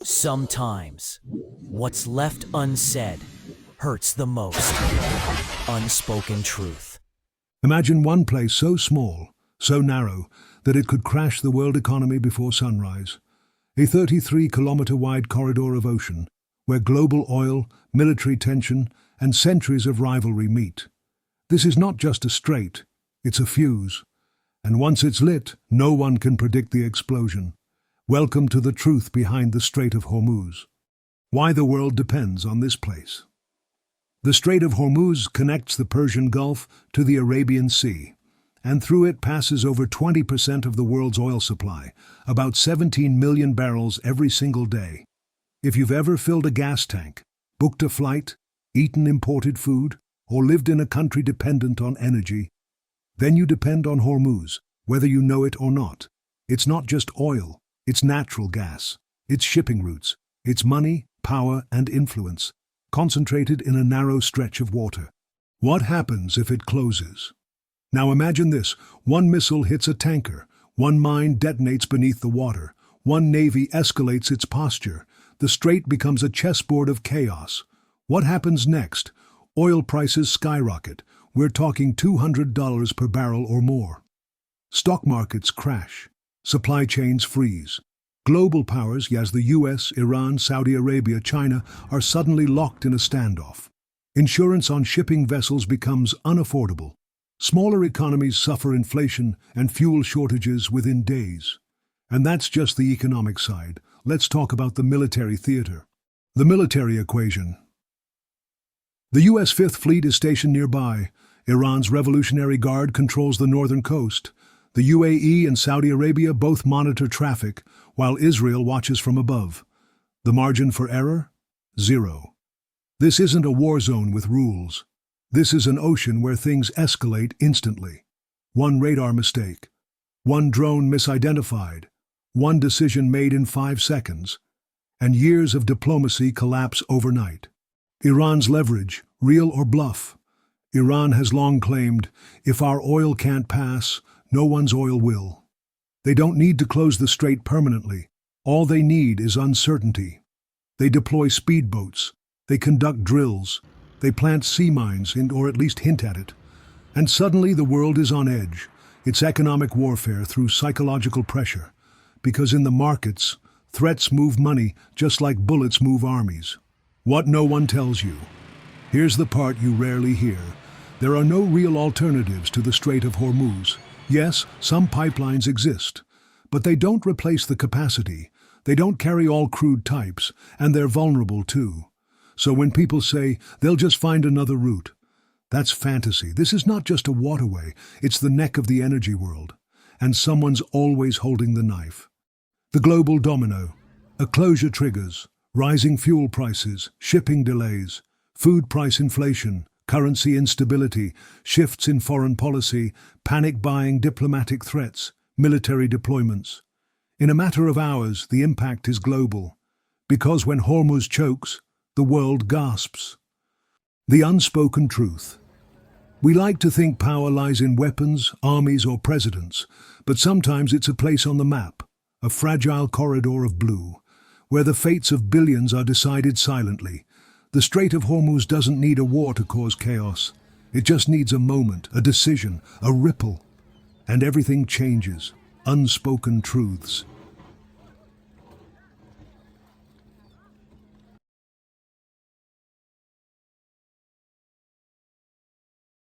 Sometimes, what's left unsaid hurts the most. Unspoken truth. Imagine one place so small, so narrow, that it could crash the world economy before sunrise. A 33-kilometer-wide corridor of ocean, where global oil, military tension, and centuries of rivalry meet. This is not just a strait, it's a fuse. And once it's lit, no one can predict the explosion. Welcome to the truth behind the Strait of Hormuz. Why the world depends on this place. The Strait of Hormuz connects the Persian Gulf to the Arabian Sea, and through it passes over 20% of the world's oil supply, about 17 million barrels every single day. If you've ever filled a gas tank, booked a flight, eaten imported food, or lived in a country dependent on energy, then you depend on Hormuz, whether you know it or not. It's not just oil, it's natural gas, it's shipping routes, it's money, power, and influence, concentrated in a narrow stretch of water. What happens if it closes? Now imagine this: one missile hits a tanker, one mine detonates beneath the water, one navy escalates its posture. The strait becomes a chessboard of chaos. What happens next? Oil prices skyrocket. We're talking $200 per barrel or more. Stock markets crash. Supply chains freeze. Global powers, as the US, Iran, Saudi Arabia, China, are suddenly locked in a standoff. Insurance on shipping vessels becomes unaffordable. Smaller economies suffer inflation and fuel shortages within days. And that's just the economic side. Let's talk about the military theater. The military equation. The U.S. Fifth Fleet is stationed nearby. Iran's Revolutionary Guard controls the northern coast. The UAE and Saudi Arabia both monitor traffic, while Israel watches from above. The margin for error? Zero. This isn't a war zone with rules. This is an ocean where things escalate instantly. One radar mistake, one drone misidentified, one decision made in 5 seconds, and years of diplomacy collapse overnight. Iran's leverage, real or bluff? Iran has long claimed, if our oil can't pass, no one's oil will. They don't need to close the strait permanently. All they need is uncertainty. They deploy speedboats. They conduct drills. They plant sea mines, or at least hint at it. And suddenly the world is on edge. It's economic warfare through psychological pressure. Because in the markets, threats move money just like bullets move armies. What no one tells you. Here's the part you rarely hear. There are no real alternatives to the Strait of Hormuz. Yes, some pipelines exist, but they don't replace the capacity. They don't carry all crude types, and they're vulnerable too. So when people say they'll just find another route, that's fantasy. This is not just a waterway, it's the neck of the energy world. And someone's always holding the knife. The global domino. A closure triggers rising fuel prices, shipping delays, food price inflation, currency instability, shifts in foreign policy, panic buying, diplomatic threats, military deployments. In a matter of hours, the impact is global. Because when Hormuz chokes, the world gasps. The unspoken truth. We like to think power lies in weapons, armies, or presidents, but sometimes it's a place on the map, a fragile corridor of blue, where the fates of billions are decided silently. The Strait of Hormuz doesn't need a war to cause chaos. It just needs a moment, a decision, a ripple. And everything changes. Unspoken truths.